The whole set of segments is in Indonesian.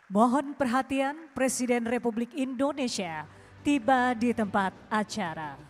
Mohon perhatian, Presiden Republik Indonesia tiba di tempat acara.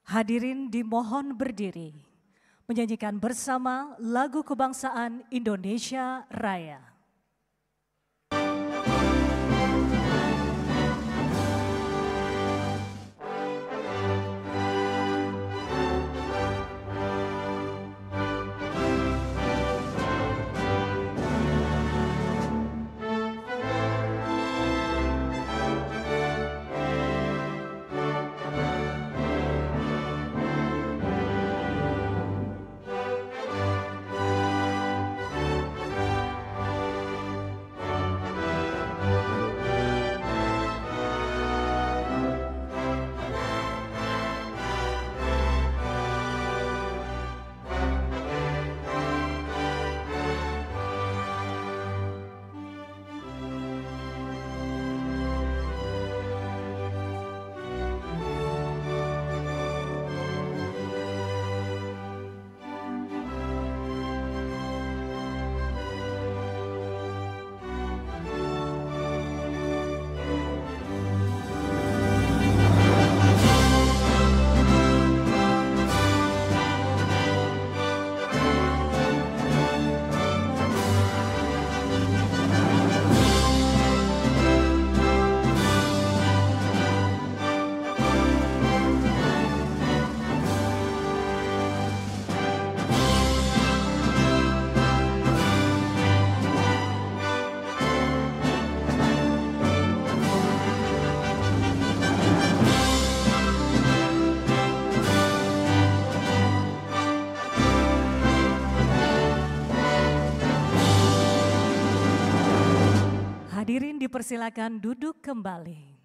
Hadirin dimohon berdiri, menyanyikan bersama lagu kebangsaan Indonesia Raya. Hadirin dipersilakan duduk kembali.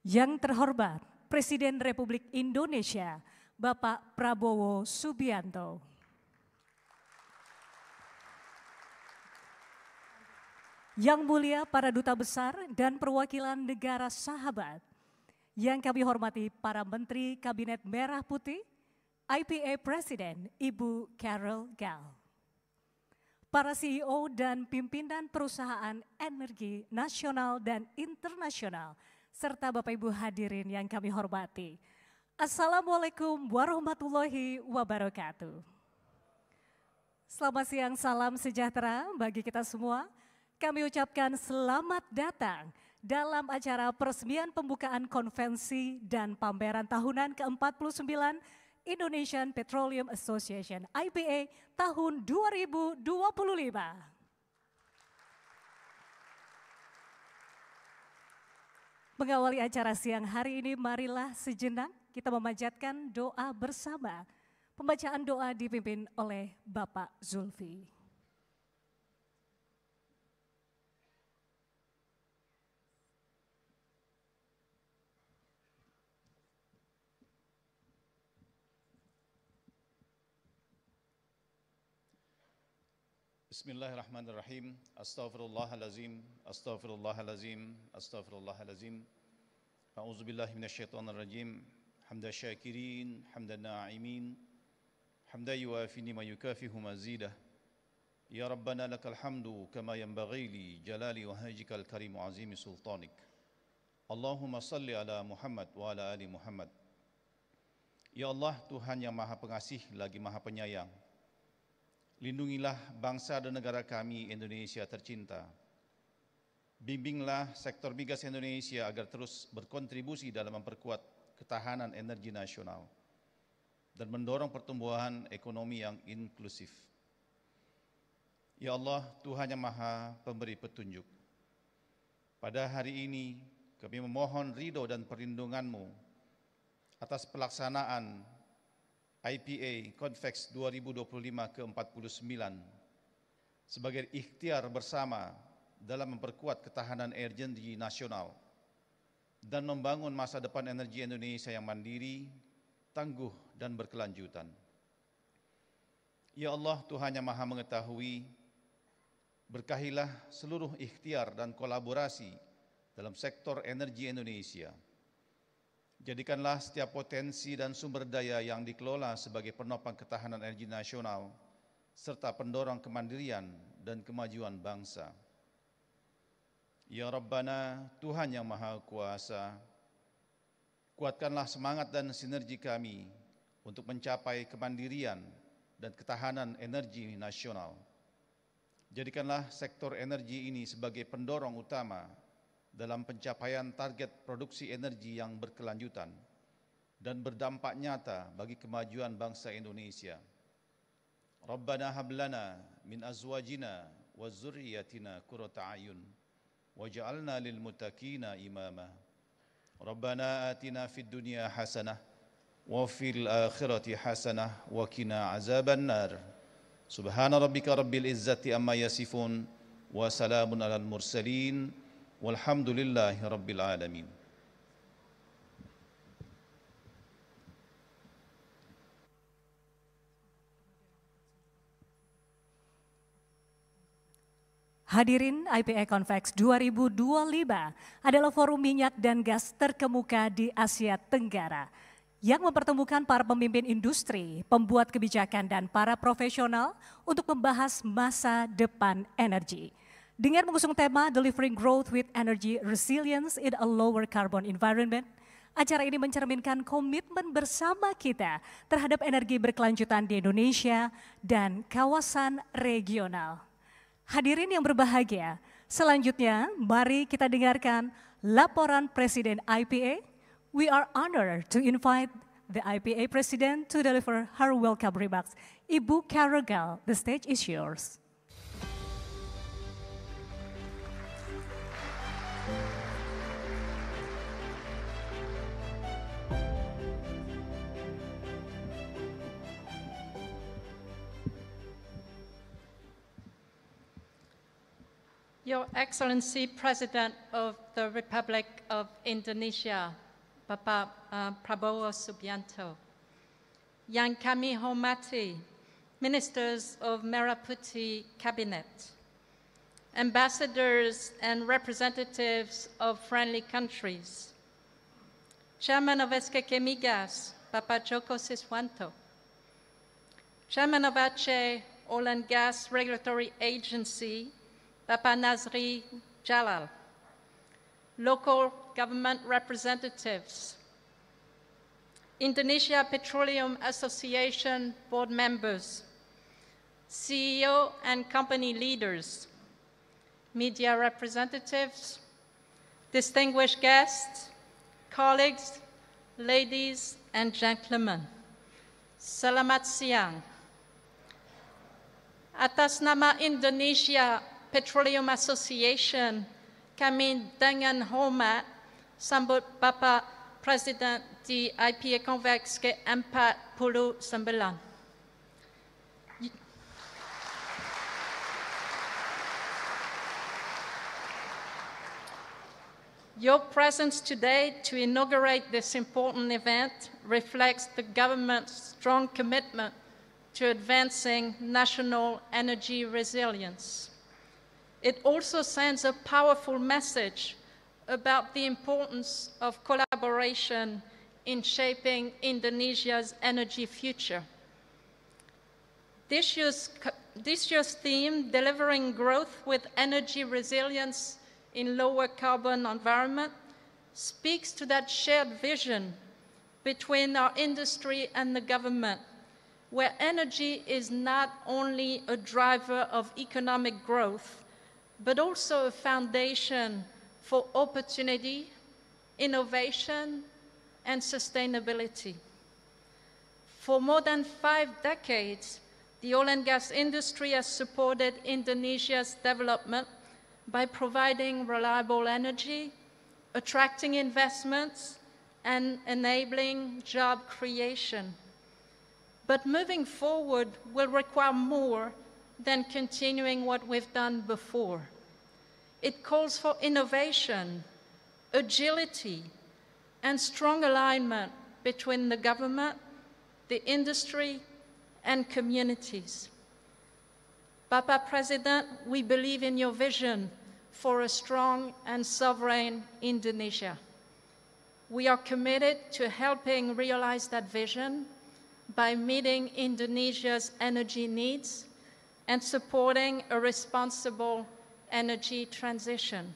Yang terhormat Presiden Republik Indonesia, Bapak Prabowo Subianto. Yang mulia para duta besar dan perwakilan negara sahabat, yang kami hormati para Menteri Kabinet Merah Putih, IPA Presiden Ibu Carol Gal, para CEO dan pimpinan perusahaan energi nasional dan internasional, serta Bapak Ibu hadirin yang kami hormati. Assalamualaikum warahmatullahi wabarakatuh. Selamat siang, salam sejahtera bagi kita semua. Kami ucapkan selamat datang dalam acara peresmian pembukaan konvensi dan pameran tahunan ke-49 Indonesian Petroleum Association IPA tahun 2025. Mengawali acara siang hari ini, marilah sejenak kita memanjatkan doa bersama. Pembacaan doa dipimpin oleh Bapak Zulfi. Bismillahirrahmanirrahim. Astaghfirullahalazim, astaghfirullahalazim, astaghfirullahalazim. A'udzubillahi minasyaitonirrajim. Hamdan syakirin, hamdan na'imin. Hamdan yuwafi ma yukafihu mazidah. Ya Rabbana lakal hamdu kama yanbaghi li jalali wajhikal karim wa azimi sultanik. Allahumma salli ala Muhammad wa ala ali Muhammad. Ya Allah, Tuhan yang Maha Pengasih lagi Maha Penyayang, lindungilah bangsa dan negara kami Indonesia tercinta. Bimbinglah sektor migas Indonesia agar terus berkontribusi dalam memperkuat ketahanan energi nasional dan mendorong pertumbuhan ekonomi yang inklusif. Ya Allah, Tuhan yang Maha Pemberi Petunjuk, pada hari ini kami memohon ridho dan perlindungan-Mu atas pelaksanaan IPA Convex 2025 ke-49 sebagai ikhtiar bersama dalam memperkuat ketahanan energi nasional dan membangun masa depan energi Indonesia yang mandiri, tangguh dan berkelanjutan. Ya Allah, Tuhan yang Maha Mengetahui, berkahilah seluruh ikhtiar dan kolaborasi dalam sektor energi Indonesia. Jadikanlah setiap potensi dan sumber daya yang dikelola sebagai penopang ketahanan energi nasional serta pendorong kemandirian dan kemajuan bangsa. Ya Rabbana, Tuhan yang Maha Kuasa, kuatkanlah semangat dan sinergi kami untuk mencapai kemandirian dan ketahanan energi nasional. Jadikanlah sektor energi ini sebagai pendorong utama dalam pencapaian target produksi energi yang berkelanjutan dan berdampak nyata bagi kemajuan bangsa Indonesia. Rabbana hablana min azwajina wa zurriyatina qurrata a'yun waj'alna lil muttaqina imama. Rabbana atina fid dunya hasanah wa fil akhirati hasanah wa qina azaban nar. Subhana rabbika rabbil izzati amma yasifun wa salamun alal mursalin. Walhamdulillahi Rabbil Alamin. Hadirin, IPA Convex 2025 adalah forum minyak dan gas terkemuka di Asia Tenggara yang mempertemukan para pemimpin industri, pembuat kebijakan dan para profesional untuk membahas masa depan energi. Dengan mengusung tema Delivering Growth with Energy Resilience in a Lower Carbon Environment, acara ini mencerminkan komitmen bersama kita terhadap energi berkelanjutan di Indonesia dan kawasan regional. Hadirin yang berbahagia, selanjutnya mari kita dengarkan laporan Presiden IPA. We are honored to invite the IPA President to deliver her welcome remarks. Ibu Carol Gal, the stage is yours. Your Excellency President of the Republic of Indonesia, Bapak Prabowo Subianto, yang kami hormati, Ministers of Merah Putih Cabinet, ambassadors and representatives of friendly countries, Chairman of SK Chemigas, Papa Joko Siswanto, Chairman of Aceh Oil and Gas Regulatory Agency, Papa Nazri Jalal, local government representatives, Indonesia Petroleum Association board members, CEO and company leaders, media representatives, distinguished guests, colleagues, ladies and gentlemen, selamat siang. Atas nama Indonesia Petroleum Association, kami dengan hormat sambut Bapak Presiden di IPA Convex ke-49. Your presence today to inaugurate this important event reflects the government's strong commitment to advancing national energy resilience. It also sends a powerful message about the importance of collaboration in shaping Indonesia's energy future. This year's theme, Delivering Growth with Energy Resilience in Lower Carbon Environment, speaks to that shared vision between our industry and the government, where energy is not only a driver of economic growth, but also a foundation for opportunity, innovation, and sustainability. For more than 5 decades, the oil and gas industry has supported Indonesia's development by providing reliable energy, attracting investments, and enabling job creation. But moving forward will require more than continuing what we've done before. It calls for innovation, agility, and strong alignment between the government, the industry, and communities. Bapak President, we believe in your vision for a strong and sovereign Indonesia. We are committed to helping realize that vision by meeting Indonesia's energy needs and supporting a responsible energy transition.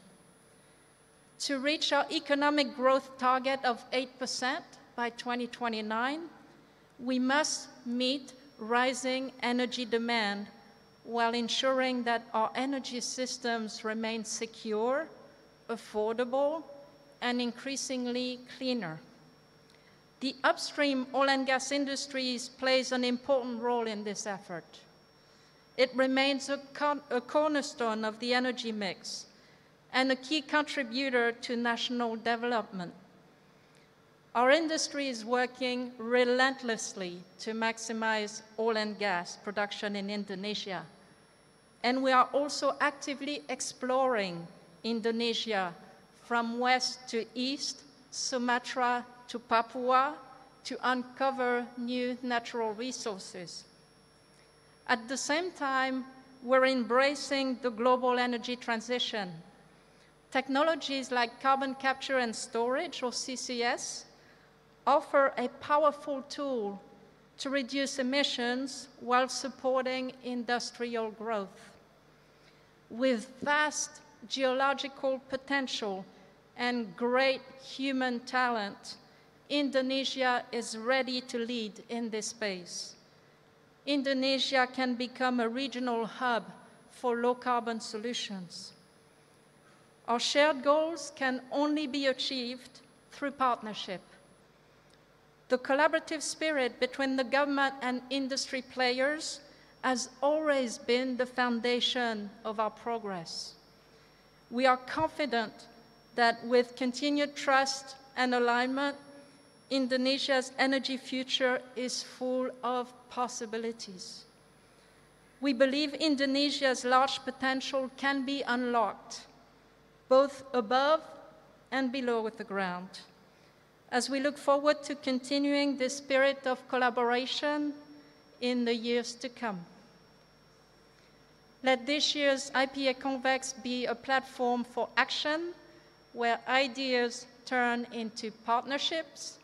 To reach our economic growth target of 8% by 2029, we must meet rising energy demand while ensuring that our energy systems remain secure, affordable, and increasingly cleaner. The upstream oil and gas industries plays an important role in this effort. It remains a cornerstone of the energy mix and a key contributor to national development. Our industry is working relentlessly to maximize oil and gas production in Indonesia. And we are also actively exploring Indonesia from west to east, Sumatra to Papua, to uncover new natural resources. At the same time, we're embracing the global energy transition. Technologies like carbon capture and storage, or CCS, offer a powerful tool to reduce emissions while supporting industrial growth. With vast geological potential and great human talent, Indonesia is ready to lead in this space. Indonesia can become a regional hub for low-carbon solutions. Our shared goals can only be achieved through partnership. The collaborative spirit between the government and industry players has always been the foundation of our progress. We are confident that with continued trust and alignment, Indonesia's energy future is full of possibilities. We believe Indonesia's large potential can be unlocked, both above and below the ground, as we look forward to continuing this spirit of collaboration in the years to come. Let this year's IPA Convex be a platform for action where ideas turn into partnerships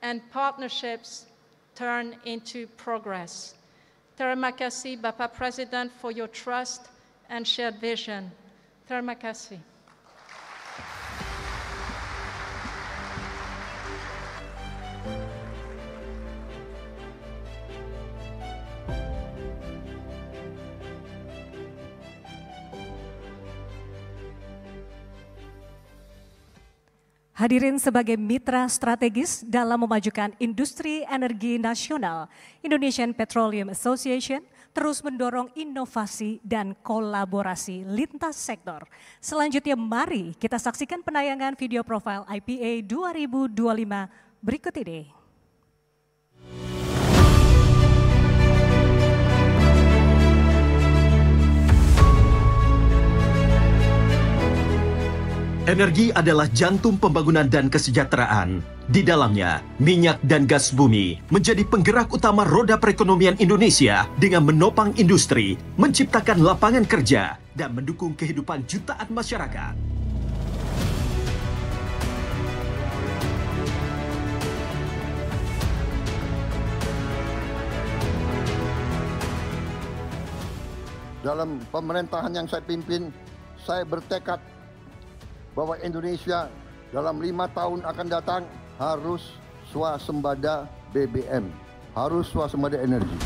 and partnerships turn into progress. Terima kasih Bapak Presiden for your trust and shared vision. Terima kasih. Hadirin sebagai mitra strategis dalam memajukan industri energi nasional, Indonesian Petroleum Association terus mendorong inovasi dan kolaborasi lintas sektor. Selanjutnya mari kita saksikan penayangan video profil IPA 2025 berikut ini. Energi adalah jantung pembangunan dan kesejahteraan. Di dalamnya, minyak dan gas bumi menjadi penggerak utama roda perekonomian Indonesia dengan menopang industri, menciptakan lapangan kerja, dan mendukung kehidupan jutaan masyarakat. Dalam pemerintahan yang saya pimpin, saya bertekad bahwa Indonesia dalam 5 tahun akan datang harus swasembada BBM, harus swasembada energi.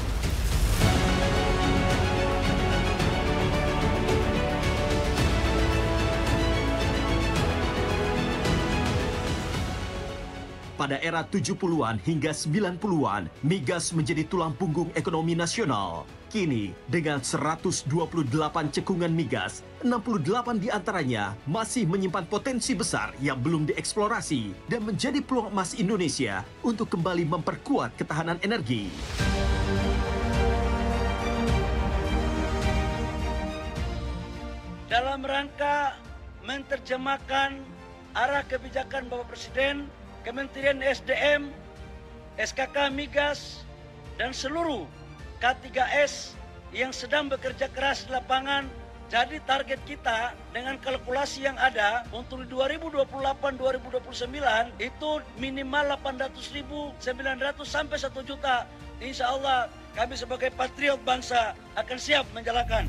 Pada era 70-an hingga 90-an, migas menjadi tulang punggung ekonomi nasional. Kini, dengan 128 cekungan migas, 68 diantaranya masih menyimpan potensi besar yang belum dieksplorasi dan menjadi peluang emas Indonesia untuk kembali memperkuat ketahanan energi. Dalam rangka menerjemahkan arah kebijakan Bapak Presiden, Kementerian SDM, SKK Migas, dan seluruh K3S yang sedang bekerja keras di lapangan. Jadi target kita dengan kalkulasi yang ada untuk 2028-2029 itu minimal 800.900 sampai 1 juta. Insya Allah kami sebagai patriot bangsa akan siap menjalankan.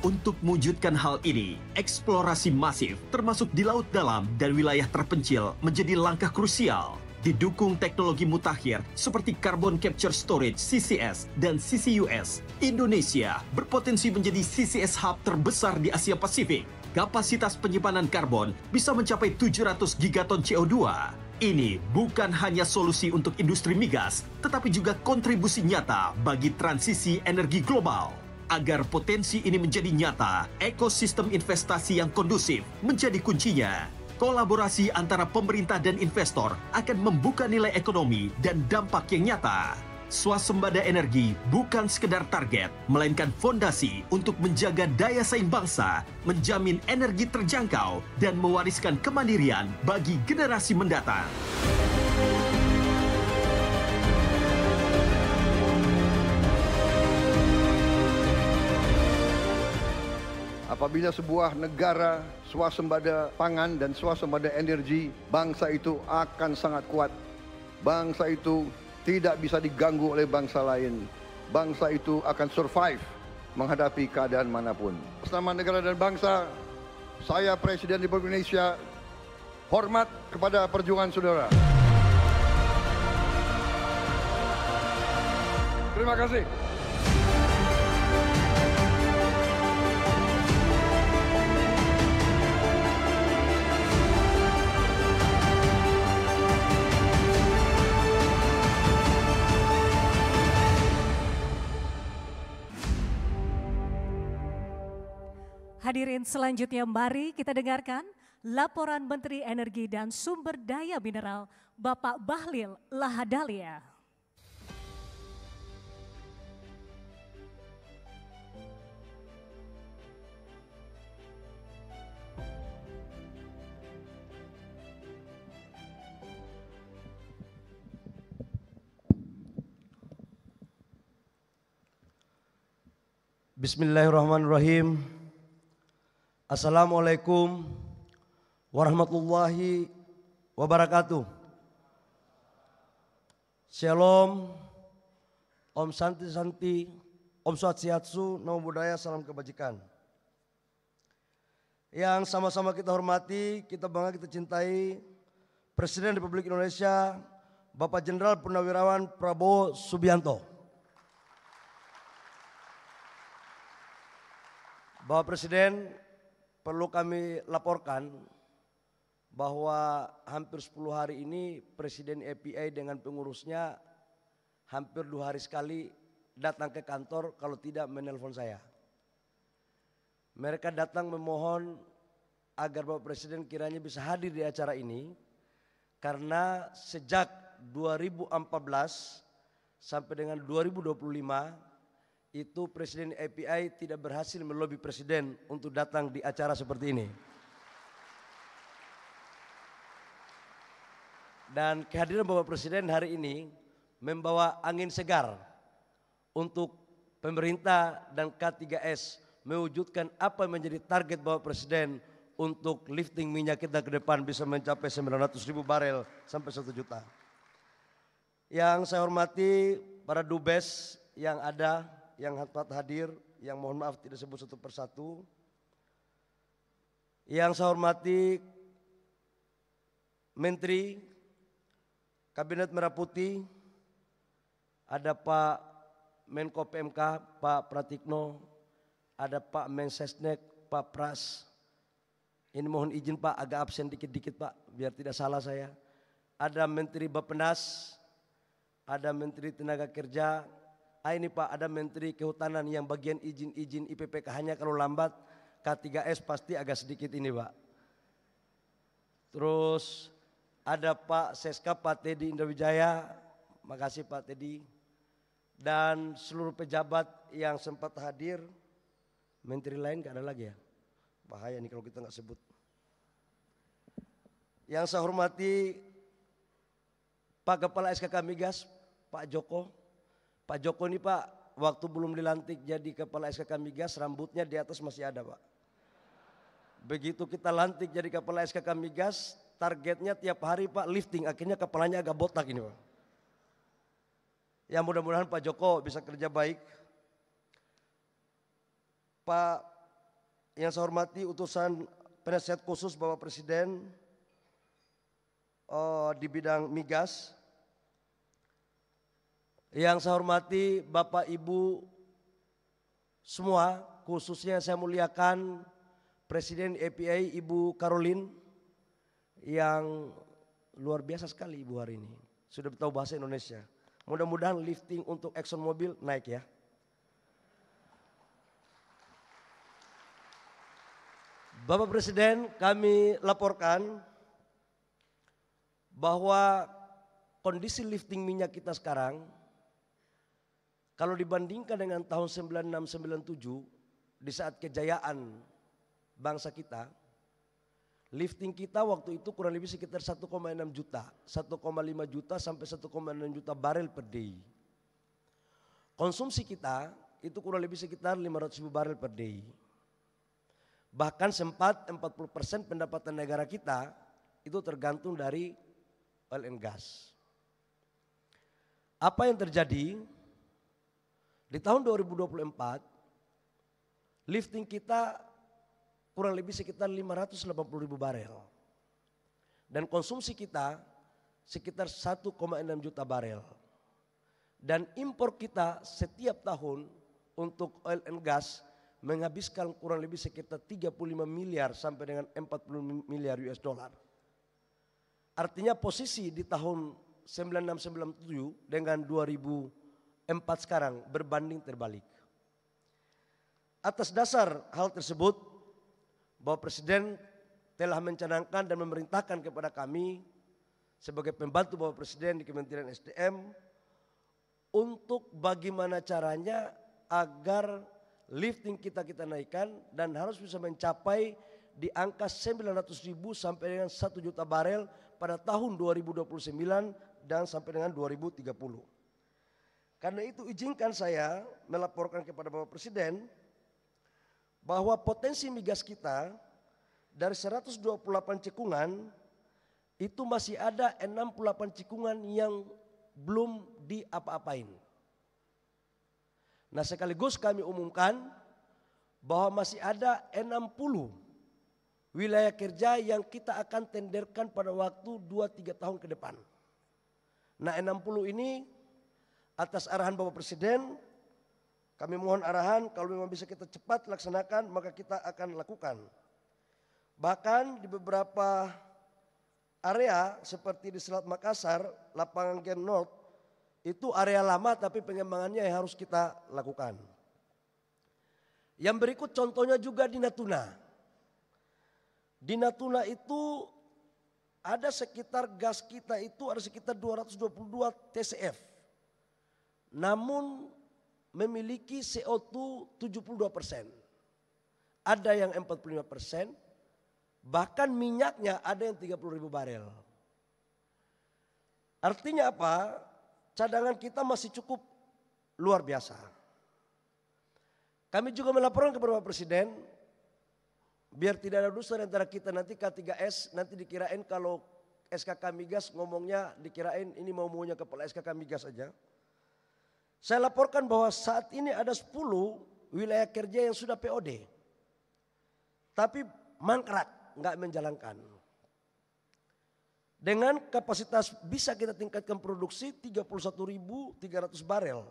Untuk mewujudkan hal ini, eksplorasi masif termasuk di laut dalam dan wilayah terpencil menjadi langkah krusial. Didukung teknologi mutakhir seperti Carbon Capture Storage (CCS) dan CCUS, Indonesia berpotensi menjadi CCS hub terbesar di Asia Pasifik. Kapasitas penyimpanan karbon bisa mencapai 700 gigaton CO2. Ini bukan hanya solusi untuk industri migas, tetapi juga kontribusi nyata bagi transisi energi global. Agar potensi ini menjadi nyata, ekosistem investasi yang kondusif menjadi kuncinya. Kolaborasi antara pemerintah dan investor akan membuka nilai ekonomi dan dampak yang nyata. Swasembada energi bukan sekedar target, melainkan fondasi untuk menjaga daya saing bangsa, menjamin energi terjangkau, dan mewariskan kemandirian bagi generasi mendatang. Apabila sebuah negara swasembada pangan dan swasembada energi, bangsa itu akan sangat kuat. Bangsa itu tidak bisa diganggu oleh bangsa lain. Bangsa itu akan survive menghadapi keadaan manapun. Atas nama negara dan bangsa, saya Presiden Republik Indonesia hormat kepada perjuangan saudara. Terima kasih. Hadirin selanjutnya mari kita dengarkan laporan Menteri Energi dan Sumber Daya Mineral Bapak Bahlil Lahadalia. Bismillahirrahmanirrahim. Assalamualaikum warahmatullahi wabarakatuh. Shalom, Om Santi Santi, Om Swastiastu, Namo Buddhaya, salam kebajikan. Yang sama-sama kita hormati, kita bangga, kita cintai Presiden Republik Indonesia, Bapak Jenderal Purnawirawan Prabowo Subianto. Bapak Presiden, perlu kami laporkan bahwa hampir 10 hari ini Presiden API dengan pengurusnya hampir 2 hari sekali datang ke kantor, kalau tidak menelpon saya. Mereka datang memohon agar Bapak Presiden kiranya bisa hadir di acara ini, karena sejak 2014 sampai dengan 2025 itu Presiden API tidak berhasil melobi Presiden untuk datang di acara seperti ini. Dan kehadiran Bapak Presiden hari ini membawa angin segar untuk pemerintah dan K3S mewujudkan apa yang menjadi target Bapak Presiden untuk lifting minyak kita ke depan bisa mencapai 900.000 barel sampai 1 juta. Yang saya hormati para dubes yang ada, yang hadir, yang mohon maaf tidak sebut satu persatu. Yang saya hormati Menteri Kabinet Merah Putih, ada Pak Menko PMK, Pak Pratikno, ada Pak Mensesnek, Pak Pras. Ini mohon izin Pak, agak absen dikit-dikit Pak, biar tidak salah saya. Ada Menteri Bappenas, ada Menteri Tenaga Kerja. Ini Pak, ada Menteri Kehutanan yang bagian izin-izin IPPK, hanya kalau lambat K3S pasti agak sedikit ini Pak. Terus ada Pak Seska, Pak Teddy Indrawijaya, makasih Pak Teddy. Dan seluruh pejabat yang sempat hadir, menteri lain gak ada lagi ya? Bahaya nih kalau kita gak sebut. Yang saya hormati Pak Kepala SKK Migas, Pak Joko. Pak Joko ini Pak, waktu belum dilantik jadi Kepala SKK Migas, rambutnya di atas masih ada Pak. Begitu kita lantik jadi Kepala SKK Migas, targetnya tiap hari Pak lifting, akhirnya kepalanya agak botak ini Pak. Ya mudah-mudahan Pak Joko bisa kerja baik. Pak yang saya hormati utusan penasihat khusus Bapak Presiden di bidang migas. Yang saya hormati Bapak Ibu semua, khususnya saya muliakan Presiden API Ibu Caroline, yang luar biasa sekali Ibu hari ini. Sudah tahu bahasa Indonesia. Mudah-mudahan lifting untuk Exxon Mobil naik ya. Bapak Presiden, kami laporkan bahwa kondisi lifting minyak kita sekarang, kalau dibandingkan dengan tahun 96-97 di saat kejayaan bangsa kita, lifting kita waktu itu kurang lebih sekitar 1,6 juta, 1,5 juta sampai 1,6 juta barel per day. Konsumsi kita itu kurang lebih sekitar 500.000 barel per day. Bahkan sempat 40% pendapatan negara kita itu tergantung dari oil and gas. Apa yang terjadi? Di tahun 2024, lifting kita kurang lebih sekitar 580.000 barel. Dan konsumsi kita sekitar 1,6 juta barel. Dan impor kita setiap tahun untuk oil and gas menghabiskan kurang lebih sekitar 35 miliar sampai dengan 40 miliar US dollar. Artinya posisi di tahun 96-97 dengan 2004 sekarang berbanding terbalik. Atas dasar hal tersebut, Bapak Presiden telah mencanangkan dan memerintahkan kepada kami sebagai pembantu Bapak Presiden di Kementerian SDM untuk bagaimana caranya agar lifting kita naikkan dan harus bisa mencapai di angka 900.000 sampai dengan 1 juta barel pada tahun 2029 dan sampai dengan 2030. Karena itu izinkan saya melaporkan kepada Bapak Presiden bahwa potensi migas kita dari 128 cekungan itu masih ada 68 cekungan yang belum diapa-apain. Nah, sekaligus kami umumkan bahwa masih ada 60 wilayah kerja yang kita akan tenderkan pada waktu 2-3 tahun ke depan. Nah, 60 ini atas arahan Bapak Presiden, kami mohon arahan kalau memang bisa kita cepat laksanakan maka kita akan lakukan. Bahkan di beberapa area seperti di Selat Makassar, lapangan Gen North, itu area lama tapi pengembangannya yang harus kita lakukan. Yang berikut contohnya juga di Natuna. Di Natuna itu ada sekitar gas kita itu ada sekitar 222 TCF. Namun memiliki CO2 72%. Ada yang 45%, bahkan minyaknya ada yang 30.000 barel. Artinya apa? Cadangan kita masih cukup luar biasa. Kami juga melaporkan kepada Bapak Presiden, biar tidak ada dusta antara kita nanti K3S, nanti dikirain kalau SKK Migas ngomongnya dikirain ini maunya kepala SKK Migas saja. Saya laporkan bahwa saat ini ada 10 wilayah kerja yang sudah POD. Tapi mangkrak, nggak menjalankan. Dengan kapasitas bisa kita tingkatkan produksi 31.300 barel.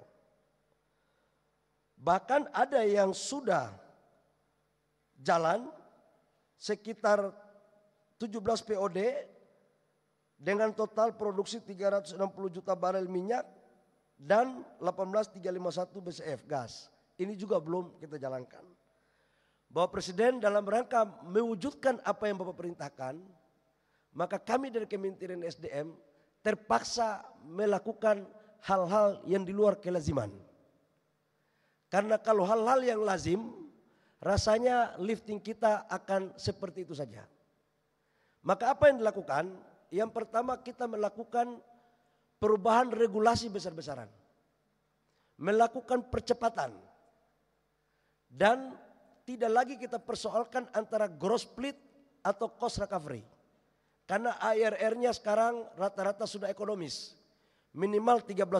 Bahkan ada yang sudah jalan sekitar 17 POD dengan total produksi 360 juta barel minyak dan 18.351 BCF gas. Ini juga belum kita jalankan. Bapak Presiden dalam rangka mewujudkan apa yang Bapak perintahkan, maka kami dari Kementerian SDM terpaksa melakukan hal-hal yang di luar kelaziman. Karena kalau hal-hal yang lazim, rasanya lifting kita akan seperti itu saja. Maka apa yang dilakukan? Yang pertama kita melakukan perubahan regulasi besar-besaran. Melakukan percepatan. Dan tidak lagi kita persoalkan antara gross split atau cost recovery. Karena ARR-nya sekarang rata-rata sudah ekonomis. Minimal 13%,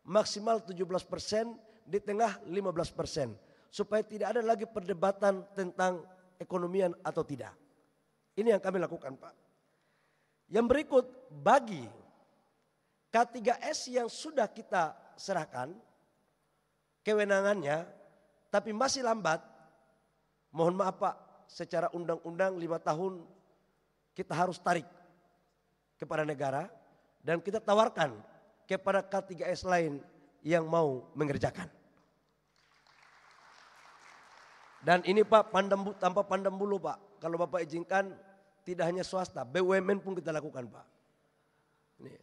maksimal 17%, di tengah 15%. Supaya tidak ada lagi perdebatan tentang ekonomian atau tidak. Ini yang kami lakukan, Pak. Yang berikut, bagi K3S yang sudah kita serahkan kewenangannya, tapi masih lambat, mohon maaf Pak, secara undang-undang 5 tahun kita harus tarik kepada negara dan kita tawarkan kepada K3S lain yang mau mengerjakan. Dan ini Pak tanpa pandang bulu Pak, kalau Bapak izinkan tidak hanya swasta, BUMN pun kita lakukan Pak. Ini,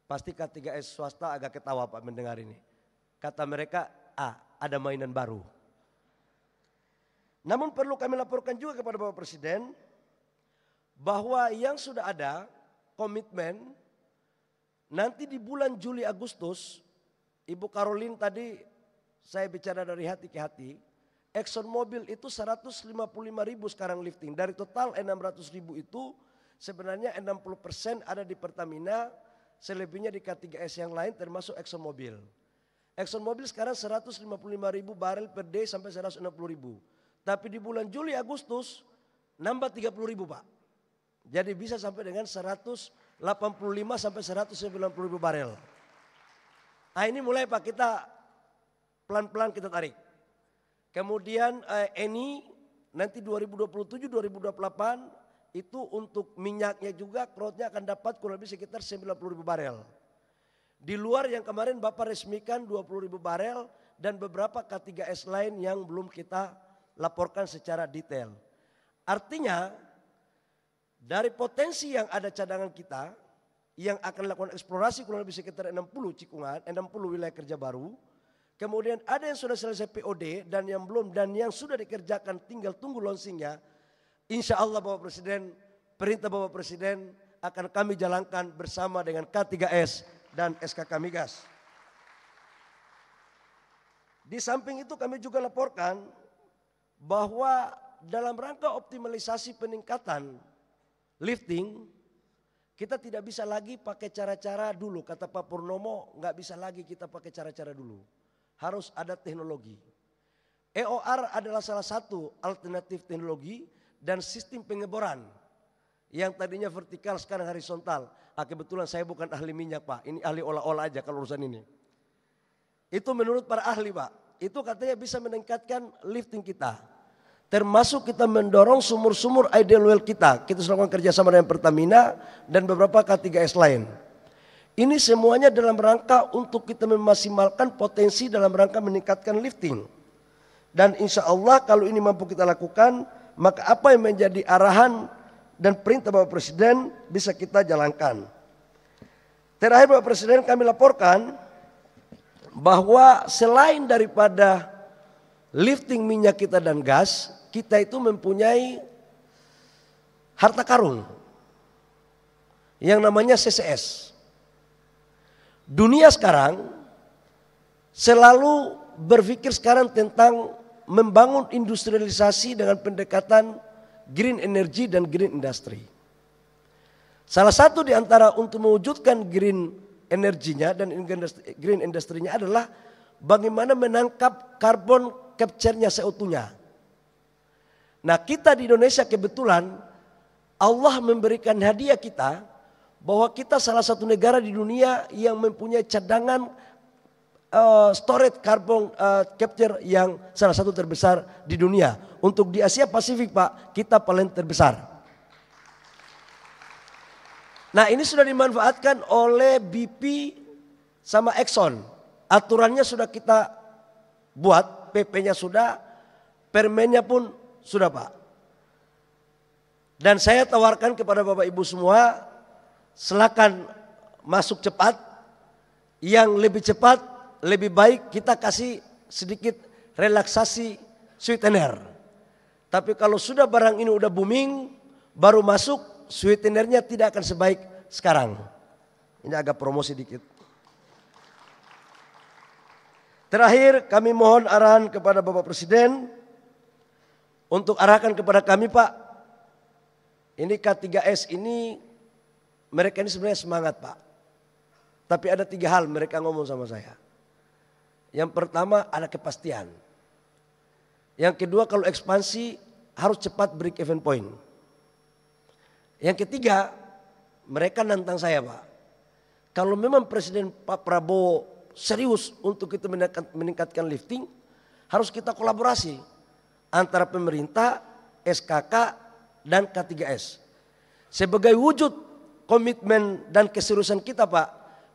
pasti K3S swasta agak ketawa Pak mendengar ini. Kata mereka, ada mainan baru. Namun perlu kami laporkan juga kepada Bapak Presiden bahwa yang sudah ada komitmen nanti di bulan Juli Agustus, Ibu Caroline tadi saya bicara dari hati ke hati, Exxon Mobil itu 155.000 sekarang lifting. Dari total 600.000 itu sebenarnya 60% ada di Pertamina, selebihnya di K3S yang lain termasuk Exxon Mobil. Exxon Mobil sekarang 155.000 barel per day sampai 160.000. Tapi di bulan Juli Agustus nambah 30.000 Pak. Jadi bisa sampai dengan 185 sampai 190.000 barel. Nah ini mulai Pak, kita pelan-pelan kita tarik. Kemudian Eni nanti 2027-2028 itu untuk minyaknya juga crowdnya akan dapat kurang lebih sekitar 90.000 barel. Di luar yang kemarin Bapak resmikan 20.000 barel dan beberapa K3S lain yang belum kita laporkan secara detail. Artinya dari potensi yang ada cadangan kita yang akan lakukan eksplorasi kurang lebih sekitar 60 cikungan, 60 wilayah kerja baru. Kemudian ada yang sudah selesai POD dan yang belum dan yang sudah dikerjakan tinggal tunggu launchingnya. Insya Allah Bapak Presiden, perintah Bapak Presiden akan kami jalankan bersama dengan K3S dan SKK Migas. Di samping itu kami juga laporkan bahwa dalam rangka optimalisasi peningkatan lifting, kita tidak bisa lagi pakai cara-cara dulu. Kata Pak Purnomo, nggak bisa lagi kita pakai cara-cara dulu. Harus ada teknologi. EOR adalah salah satu alternatif teknologi dan sistem pengeboran yang tadinya vertikal sekarang horizontal. Kebetulan saya bukan ahli minyak Pak, ini ahli olah-olah aja kalau urusan ini. Itu menurut para ahli Pak, itu katanya bisa meningkatkan lifting kita. Termasuk kita mendorong sumur-sumur ideal well kita. Kita sudah melakukan kerjasama dengan Pertamina dan beberapa K3S lain. Ini semuanya dalam rangka untuk kita memaksimalkan potensi dalam rangka meningkatkan lifting. Dan insya Allah kalau ini mampu kita lakukan, maka apa yang menjadi arahan dan perintah Bapak Presiden bisa kita jalankan. Terakhir Bapak Presiden, kami laporkan bahwa selain daripada lifting minyak kita dan gas, kita itu mempunyai harta karun yang namanya CCS. Dunia sekarang selalu berpikir sekarang tentang membangun industrialisasi dengan pendekatan green energy dan green industry. Salah satu di antara untuk mewujudkan green energinya dan green industry-nya adalah bagaimana menangkap carbon capture-nya seutuhnya. Nah, kita di Indonesia kebetulan Allah memberikan hadiah kita bahwa kita salah satu negara di dunia yang mempunyai cadangan storage carbon capture yang salah satu terbesar di dunia. Untuk di Asia Pasifik Pak, kita paling terbesar. Nah, ini sudah dimanfaatkan oleh BP sama Exxon. Aturannya sudah kita buat, PP-nya sudah, permennya pun sudah Pak. Dan saya tawarkan kepada Bapak Ibu semua, silakan masuk cepat. Yang lebih cepat, lebih baik kita kasih sedikit relaksasi sweetener. Tapi kalau sudah barang ini udah booming, baru masuk, sweetenernya tidak akan sebaik sekarang. Ini agak promosi dikit. Terakhir kami mohon arahan kepada Bapak Presiden untuk arahkan kepada kami Pak. Ini K3S ini mereka ini sebenarnya semangat Pak. Tapi ada 3 hal mereka ngomong sama saya. Yang pertama ada kepastian. Yang kedua kalau ekspansi harus cepat break even point. Yang ketiga mereka nantang saya Pak. Kalau memang Presiden Pak Prabowo serius untuk kita meningkatkan lifting, harus kita kolaborasi antara pemerintah, SKK dan K3S. Sebagai wujud komitmen dan keseriusan kita Pak,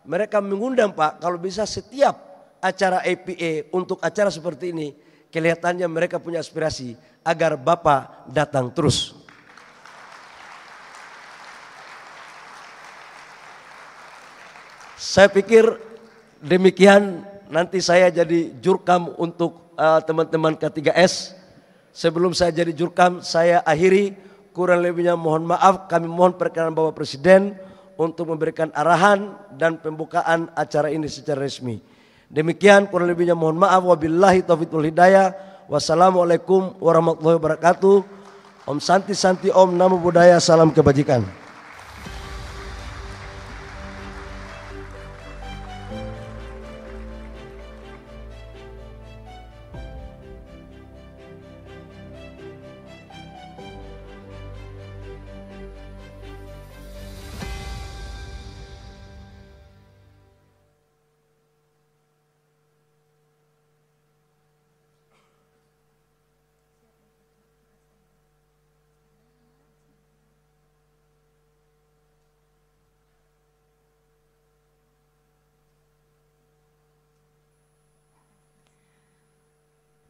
mereka mengundang Pak kalau bisa setiap acara APA untuk acara seperti ini, kelihatannya mereka punya aspirasi agar Bapak datang terus. Saya pikir demikian, nanti saya jadi jurkam untuk teman-teman K3S. Sebelum saya jadi jurkam, saya akhiri, kurang lebihnya mohon maaf, kami mohon perkenan Bapak Presiden untuk memberikan arahan dan pembukaan acara ini secara resmi. Demikian kurang lebihnya mohon maaf, wabillahi taufiq wal hidayah. Wassalamualaikum warahmatullahi wabarakatuh. Om Santi Santi Om Namo Buddhaya, salam kebajikan.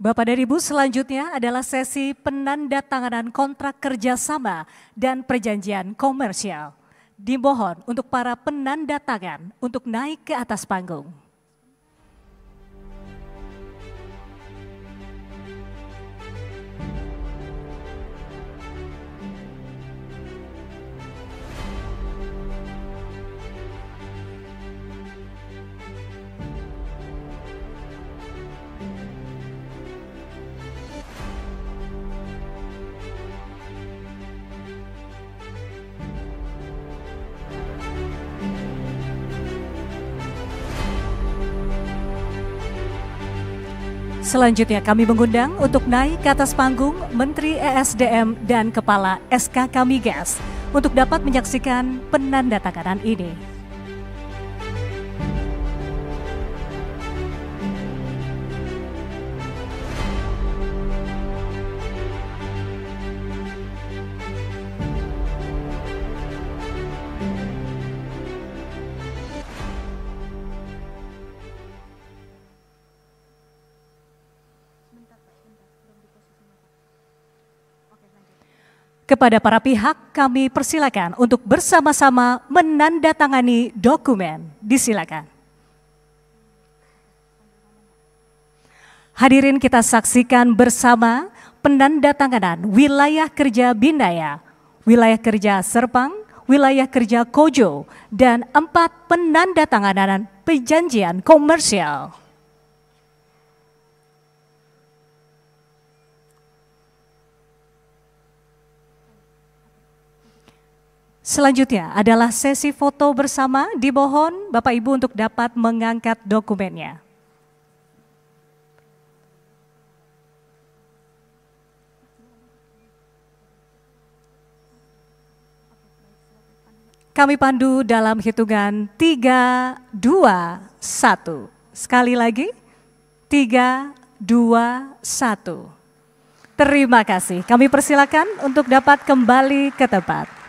Bapak dan Ibu, selanjutnya adalah sesi penandatanganan kontrak kerjasama dan perjanjian komersial. Dimohon untuk para penandatangan untuk naik ke atas panggung. Selanjutnya kami mengundang untuk naik ke atas panggung Menteri ESDM dan Kepala SKK Migas untuk dapat menyaksikan penandatanganan ini. Kepada para pihak kami persilakan untuk bersama-sama menandatangani dokumen. Disilakan. Hadirin, kita saksikan bersama penandatanganan wilayah kerja Bindaya, wilayah kerja Serpang, wilayah kerja Kojo, dan 4 penandatanganan perjanjian komersial. Selanjutnya adalah sesi foto bersama. Dimohon Bapak Ibu untuk dapat mengangkat dokumennya. Kami pandu dalam hitungan 3, 2, 1. Sekali lagi, 3, 2, 1. Terima kasih. Kami persilakan untuk dapat kembali ke tempat.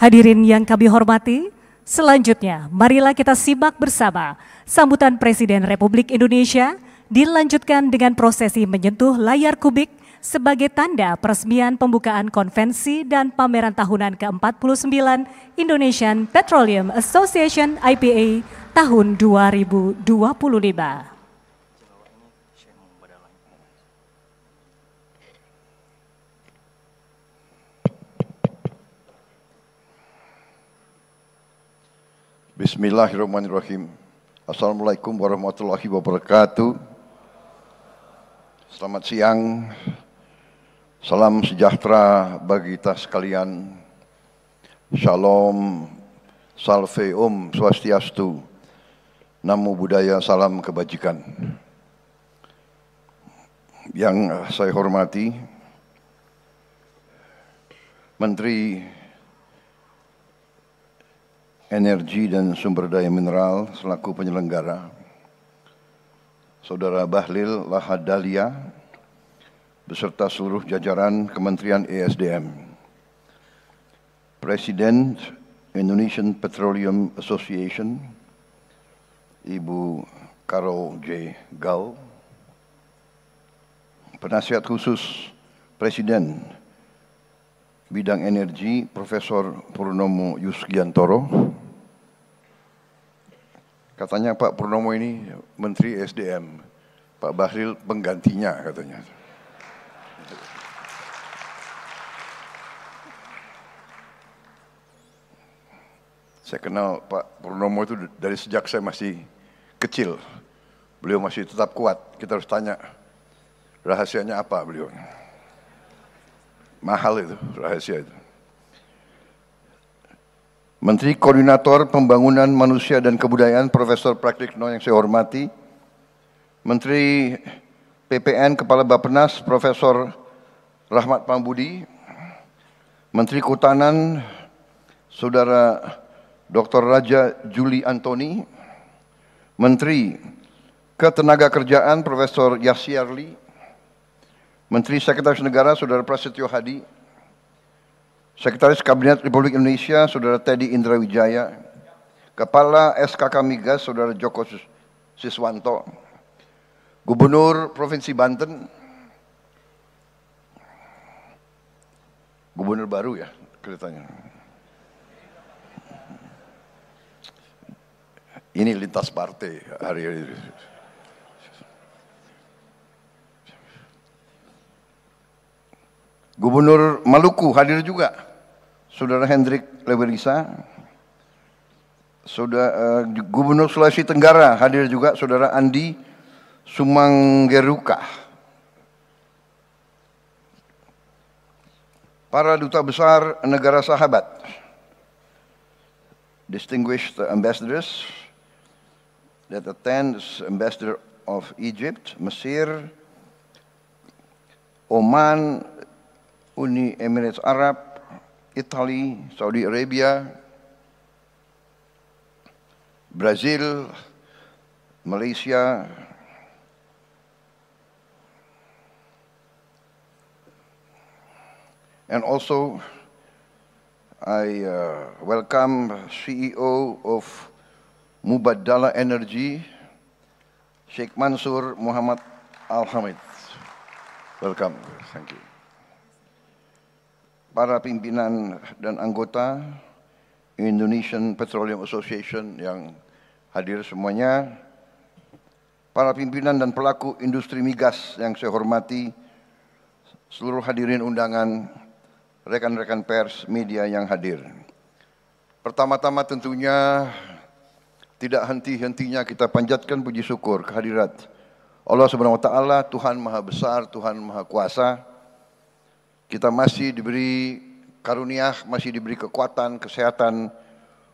Hadirin yang kami hormati, selanjutnya marilah kita simak bersama sambutan Presiden Republik Indonesia dilanjutkan dengan prosesi menyentuh layar kubik sebagai tanda peresmian pembukaan konvensi dan pameran tahunan ke-49 Indonesian Petroleum Association IPA tahun 2025. Bismillahirrahmanirrahim. Assalamualaikum warahmatullahi wabarakatuh. Selamat siang. Salam sejahtera bagi kita sekalian. Shalom, salve om swastiastu. Namo Buddhaya, salam kebajikan. Yang saya hormati Menteri Energi dan Sumber Daya Mineral selaku penyelenggara, Saudara Bahlil Lahadalia, beserta seluruh jajaran Kementerian ESDM, Presiden Indonesian Petroleum Association, Ibu Carol J. Gau, Penasihat Khusus Presiden Bidang Energi, Profesor Purnomo Yusgiantoro. Katanya Pak Purnomo ini Menteri SDM, Pak Bahlil penggantinya katanya. Saya kenal Pak Purnomo itu dari sejak saya masih kecil. Beliau masih tetap kuat. Kita harus tanya rahasianya apa beliau. Mahal itu, rahasia itu. Menteri Koordinator Pembangunan Manusia dan Kebudayaan Profesor Praktikno yang saya hormati, Menteri PPN Kepala Bappenas Profesor Rahmat Pambudi, Menteri Kehutanan Saudara Dr. Raja Juli Antoni, Menteri Ketenagakerjaan Profesor Yasyarli, Menteri Sekretaris Negara Saudara Prasetyo Hadi, Sekretaris Kabinet Republik Indonesia Saudara Teddy Indra Wijaya, Kepala SKK Migas Saudara Joko Siswanto, Gubernur Provinsi Banten, Gubernur baru ya kelihatannya, Ini lintas partai hari ini. Gubernur Maluku hadir juga, Saudara Hendrik Lewerisa. Gubernur Sulawesi Tenggara hadir juga, Saudara Andi Sumanggeruka. Para duta besar negara sahabat, distinguished ambassadors that attends, Ambassador of Egypt, Mesir, Oman, Uni Emirates Arab, Italy, Saudi Arabia, Brazil, Malaysia, and also I welcome CEO of Mubadala Energy, Sheikh Mansur Muhammad Al-Hamid. Welcome, thank you. Para pimpinan dan anggota Indonesian Petroleum Association yang hadir semuanya, para pimpinan dan pelaku industri migas yang saya hormati, seluruh hadirin undangan, rekan-rekan pers, media yang hadir. Pertama-tama tentunya tidak henti-hentinya kita panjatkan puji syukur kehadirat Allah Subhanahu wa taala, Tuhan Maha Besar, Tuhan Maha Kuasa. Kita masih diberi karunia, masih diberi kekuatan, kesehatan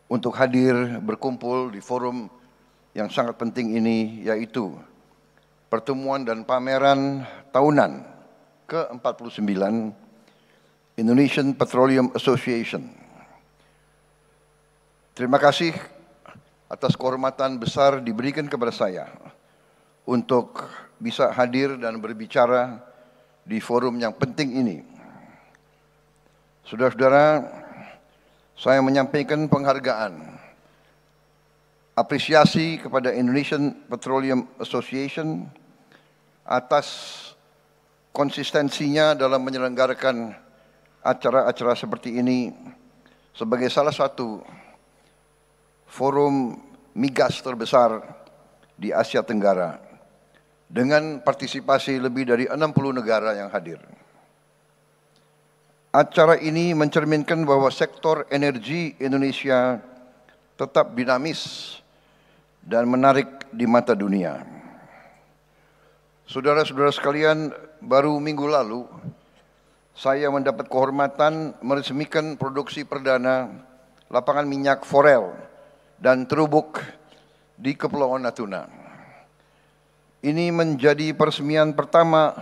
untuk hadir berkumpul di forum yang sangat penting ini, yaitu pertemuan dan pameran tahunan ke-49 Indonesian Petroleum Association. Terima kasih atas kehormatan besar diberikan kepada saya untuk bisa hadir dan berbicara di forum yang penting ini. Saudara-saudara, saya menyampaikan penghargaan, apresiasi kepada Indonesian Petroleum Association atas konsistensinya dalam menyelenggarakan acara-acara seperti ini sebagai salah satu forum migas terbesar di Asia Tenggara dengan partisipasi lebih dari 60 negara yang hadir. Acara ini mencerminkan bahwa sektor energi Indonesia tetap dinamis dan menarik di mata dunia. Saudara-saudara sekalian, baru minggu lalu saya mendapat kehormatan meresmikan produksi perdana lapangan minyak Forel dan Terubuk di Kepulauan Natuna. Ini menjadi peresmian pertama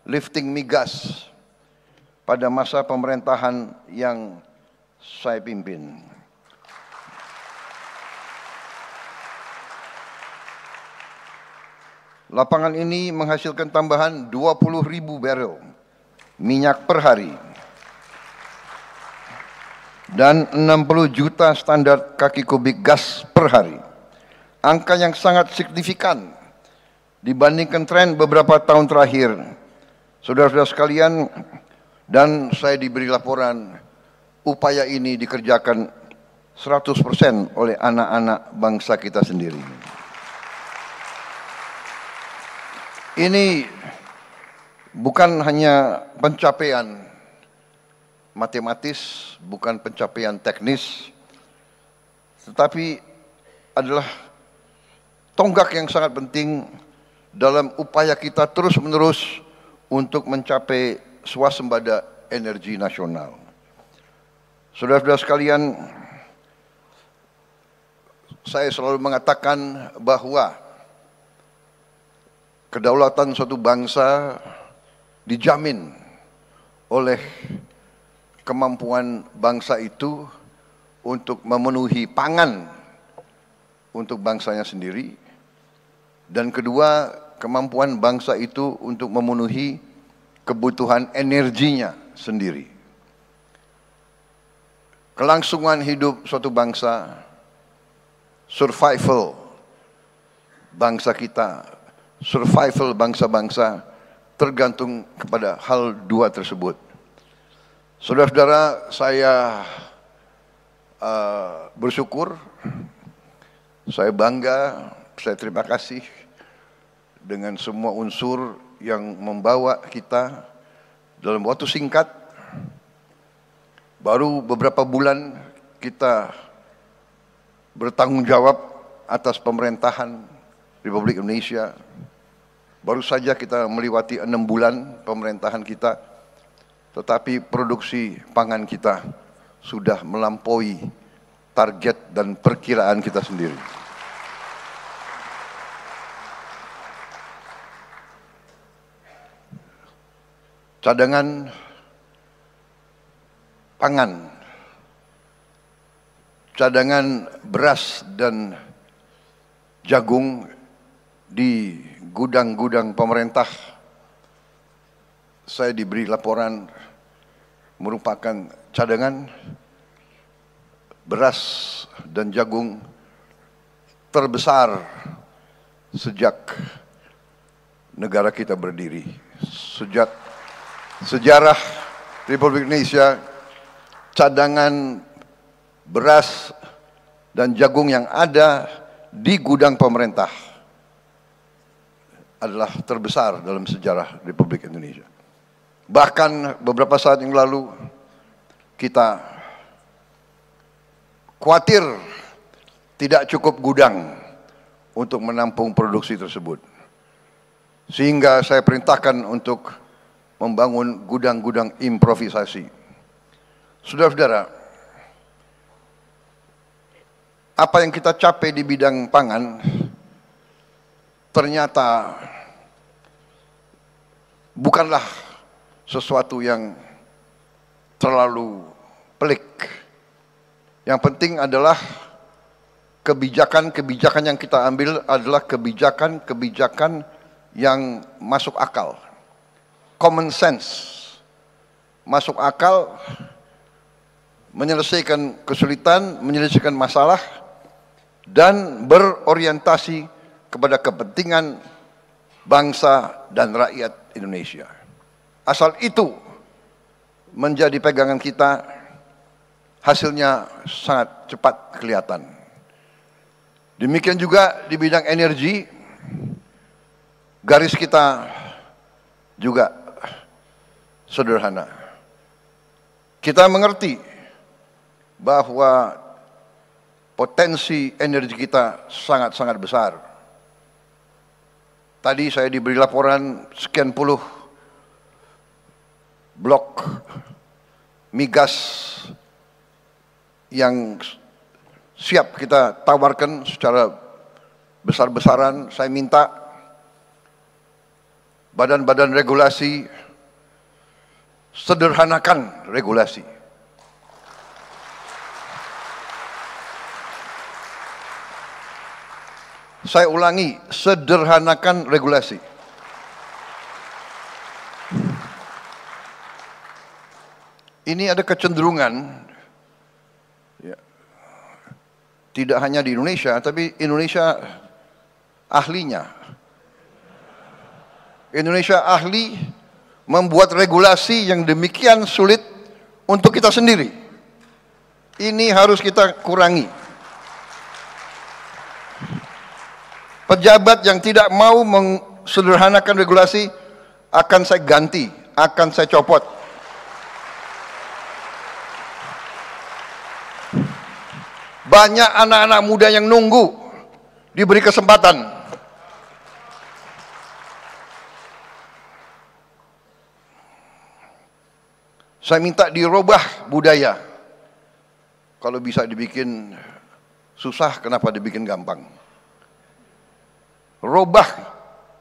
lifting migas pada masa pemerintahan yang saya pimpin. Lapangan ini menghasilkan tambahan 20.000 barel minyak per hari dan 60 juta standar kaki kubik gas per hari. Angka yang sangat signifikan dibandingkan tren beberapa tahun terakhir. Saudara-saudara sekalian, dan saya diberi laporan upaya ini dikerjakan 100% oleh anak-anak bangsa kita sendiri. Ini bukan hanya pencapaian matematis, bukan pencapaian teknis, tetapi adalah tonggak yang sangat penting dalam upaya kita terus-menerus untuk mencapai swasembada energi nasional. Saudara-saudara sekalian, saya selalu mengatakan bahwa kedaulatan suatu bangsa dijamin oleh kemampuan bangsa itu untuk memenuhi pangan untuk bangsanya sendiri, dan kedua, kemampuan bangsa itu untuk memenuhi kebutuhan energinya sendiri. Kelangsungan hidup suatu bangsa, survival bangsa kita, survival bangsa-bangsa tergantung kepada hal dua tersebut. Saudara-saudara, saya bersyukur Saya bangga, saya terima kasih dengan semua unsur yang membawa kita dalam waktu singkat. Baru beberapa bulan kita bertanggung jawab atas pemerintahan Republik Indonesia. Baru saja kita melewati 6 bulan pemerintahan kita, tetapi produksi pangan kita sudah melampaui target dan perkiraan kita sendiri. Cadangan pangan, cadangan beras dan jagung di gudang-gudang pemerintah, saya diberi laporan merupakan cadangan beras dan jagung terbesar sejak negara kita berdiri. Sejak sejarah Republik Indonesia, cadangan beras dan jagung yang ada di gudang pemerintah adalah terbesar dalam sejarah Republik Indonesia. Bahkan beberapa saat yang lalu kita khawatir tidak cukup gudang untuk menampung produksi tersebut. Sehingga saya perintahkan untuk membangun gudang-gudang improvisasi. Saudara-saudara, apa yang kita capai di bidang pangan ternyata bukanlah sesuatu yang terlalu pelik. Yang penting adalah kebijakan-kebijakan yang kita ambil adalah kebijakan-kebijakan yang masuk akal. Common sense, masuk akal, menyelesaikan kesulitan, menyelesaikan masalah, dan berorientasi kepada kepentingan bangsa dan rakyat Indonesia. Asal itu menjadi pegangan kita, hasilnya sangat cepat kelihatan. Demikian juga di bidang energi, garis kita juga sederhana. Kita mengerti bahwa potensi energi kita sangat-sangat besar. Tadi saya diberi laporan sekian puluh blok migas yang siap kita tawarkan secara besar-besaran. Saya minta badan-badan regulasi sederhanakan regulasi. Saya ulangi, sederhanakan regulasi. Ini ada kecenderungan, ya, tidak hanya di Indonesia, tapi Indonesia ahlinya. Indonesia ahli membuat regulasi yang demikian sulit untuk kita sendiri. Ini harus kita kurangi. Pejabat yang tidak mau mensederhanakan regulasi akan saya ganti, akan saya copot. Banyak anak-anak muda yang nunggu diberi kesempatan. Saya minta dirubah budaya. Kalau bisa dibikin susah, kenapa dibikin gampang? Robah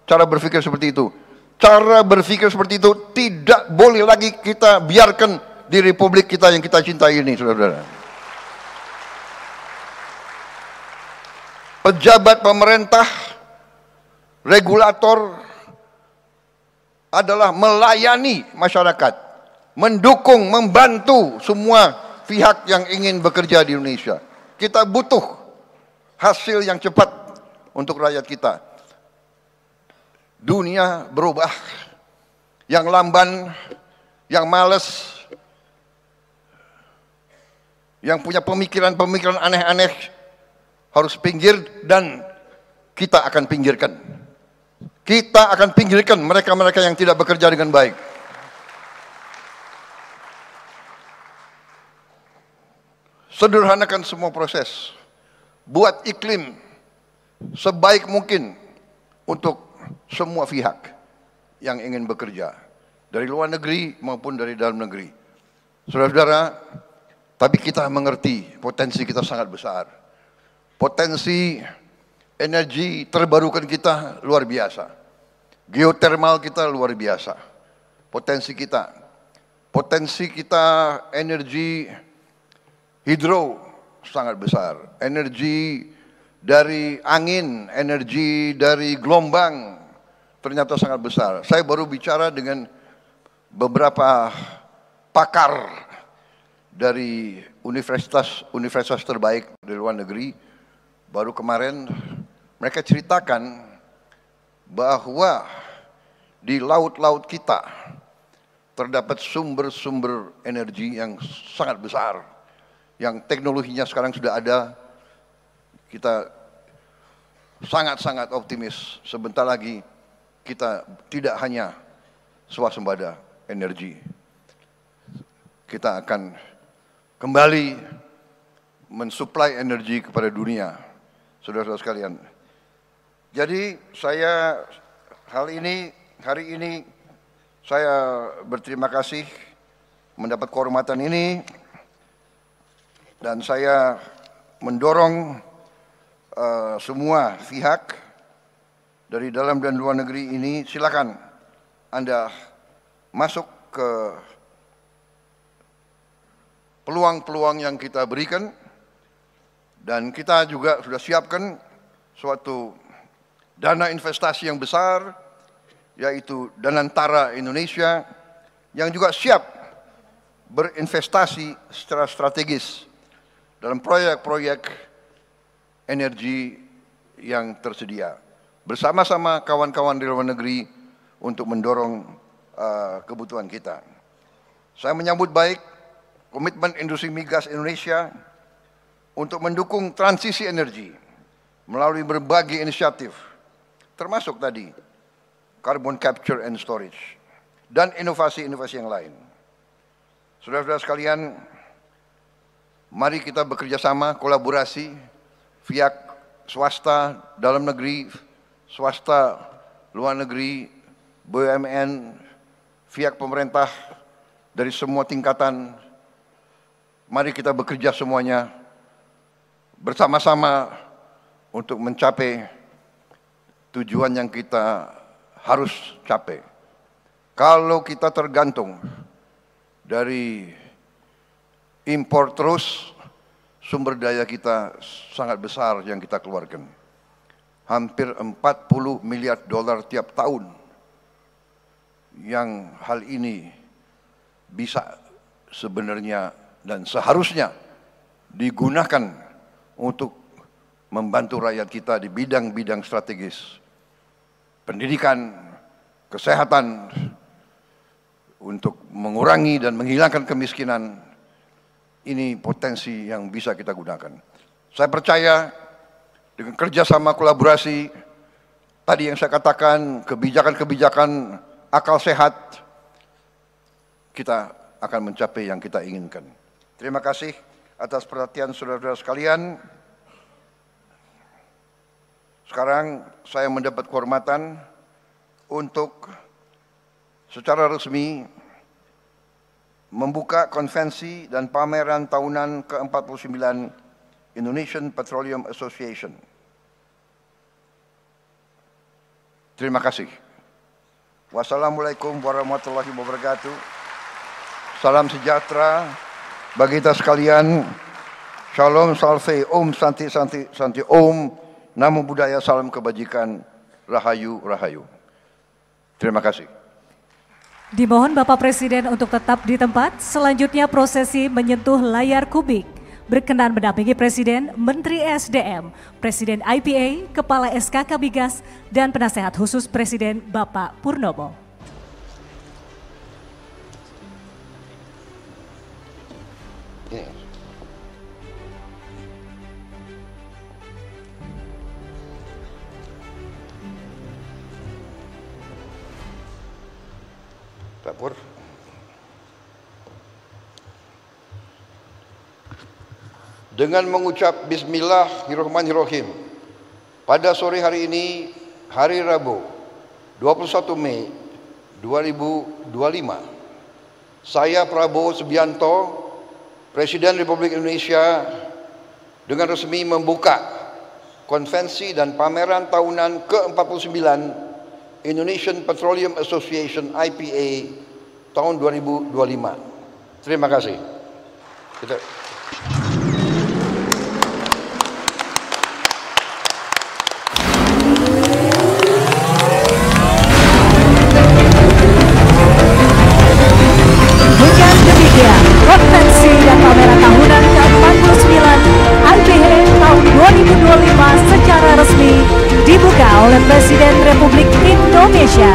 cara berpikir seperti itu. Cara berpikir seperti itu tidak boleh lagi kita biarkan di republik kita yang kita cintai ini, saudara-saudara. Pejabat pemerintah, regulator adalah melayani masyarakat, mendukung, membantu semua pihak yang ingin bekerja di Indonesia. Kita butuh hasil yang cepat untuk rakyat kita. Dunia berubah, yang lamban, yang malas, yang punya pemikiran-pemikiran aneh-aneh, harus pinggir dan kita akan pinggirkan. Kita akan pinggirkan mereka-mereka yang tidak bekerja dengan baik. Sederhanakan semua proses. Buat iklim sebaik mungkin untuk semua pihak yang ingin bekerja. Dari luar negeri maupun dari dalam negeri. Saudara-saudara, tapi kita mengerti potensi kita sangat besar. Potensi energi terbarukan kita luar biasa. Geotermal kita luar biasa. Potensi kita energi hidro sangat besar. Energi dari angin, energi dari gelombang ternyata sangat besar. Saya baru bicara dengan beberapa pakar dari universitas terbaik di luar negeri. Baru kemarin mereka ceritakan bahwa di laut-laut kita terdapat sumber-sumber energi yang sangat besar, yang teknologinya sekarang sudah ada. Kita sangat-sangat optimis sebentar lagi kita tidak hanya swasembada energi, kita akan kembali mensuplai energi kepada dunia, saudara-saudara sekalian. Jadi hari ini saya berterima kasih mendapat kehormatan ini, dan saya mendorong semua pihak dari dalam dan luar negeri ini, silakan Anda masuk ke peluang-peluang yang kita berikan, dan kita juga sudah siapkan suatu dana investasi yang besar, yaitu Danantara Indonesia, yang juga siap berinvestasi secara strategis dalam proyek-proyek energi yang tersedia, bersama-sama kawan-kawan di luar negeri untuk mendorong kebutuhan kita. Saya menyambut baik komitmen industri migas Indonesia untuk mendukung transisi energi melalui berbagai inisiatif, termasuk tadi carbon capture and storage dan inovasi-inovasi yang lain. Saudara-saudara sekalian, mari kita bekerja sama, kolaborasi, pihak swasta dalam negeri, swasta luar negeri, BUMN, pihak pemerintah dari semua tingkatan. Mari kita bekerja semuanya bersama-sama untuk mencapai tujuan yang kita harus capai. Kalau kita tergantung dari impor terus, sumber daya kita sangat besar yang kita keluarkan. Hampir 40 miliar dolar tiap tahun. Yang hal ini bisa sebenarnya dan seharusnya digunakan untuk membantu rakyat kita di bidang-bidang strategis. Pendidikan, kesehatan, untuk mengurangi dan menghilangkan kemiskinan. Ini potensi yang bisa kita gunakan. Saya percaya dengan kerjasama kolaborasi, tadi yang saya katakan, kebijakan-kebijakan akal sehat, kita akan mencapai yang kita inginkan. Terima kasih atas perhatian saudara-saudara sekalian. Sekarang saya mendapat kehormatan untuk secara resmi membuka konvensi dan pameran tahunan ke-49 Indonesian Petroleum Association. Terima kasih. Wassalamualaikum warahmatullahi wabarakatuh. Salam sejahtera bagi kita sekalian. Shalom, salve, om, santi, santi, santi, om. Namo Buddhaya, salam kebajikan, rahayu, rahayu. Terima kasih. Dimohon Bapak Presiden untuk tetap di tempat. Selanjutnya prosesi menyentuh layar kubik. Berkenan mendampingi Presiden, Menteri SDM, Presiden IPA, Kepala SKK Migas, dan Penasehat Khusus Presiden Bapak Purnomo. Pak Pur. Dengan mengucap Bismillahirrahmanirrahim, pada sore hari ini, hari Rabu, 21 Mei 2025, saya Prabowo Subianto, Presiden Republik Indonesia, dengan resmi membuka konvensi dan pameran tahunan ke-49 Indonesian Petroleum Association IPA tahun 2025. Terima kasih. Konvensi dan pameran tahunan ke-49 IPA tahun 2025 secara resmi dibuka oleh Presiden Republik Indonesia.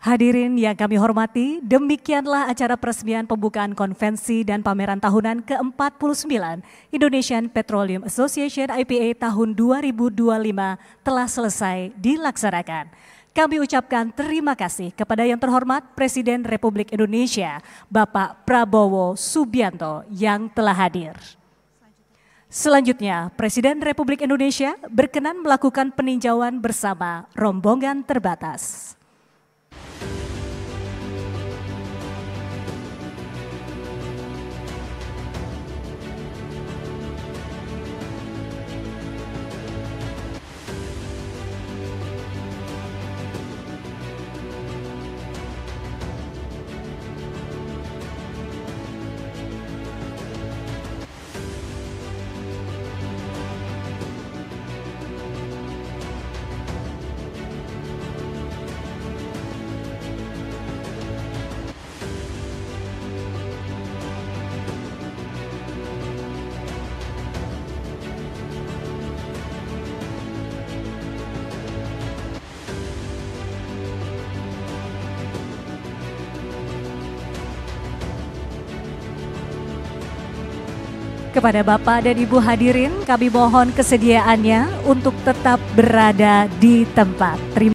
Hadirin yang kami hormati, demikianlah acara peresmian pembukaan konvensi dan pameran tahunan ke-49 Indonesian Petroleum Association IPA tahun 2025 telah selesai dilaksanakan. Kami ucapkan terima kasih kepada yang terhormat Presiden Republik Indonesia, Bapak Prabowo Subianto yang telah hadir. Selanjutnya, Presiden Republik Indonesia berkenan melakukan peninjauan bersama rombongan terbatas. Kepada Bapak dan Ibu hadirin, kami mohon kesediaannya untuk tetap berada di tempat. Terima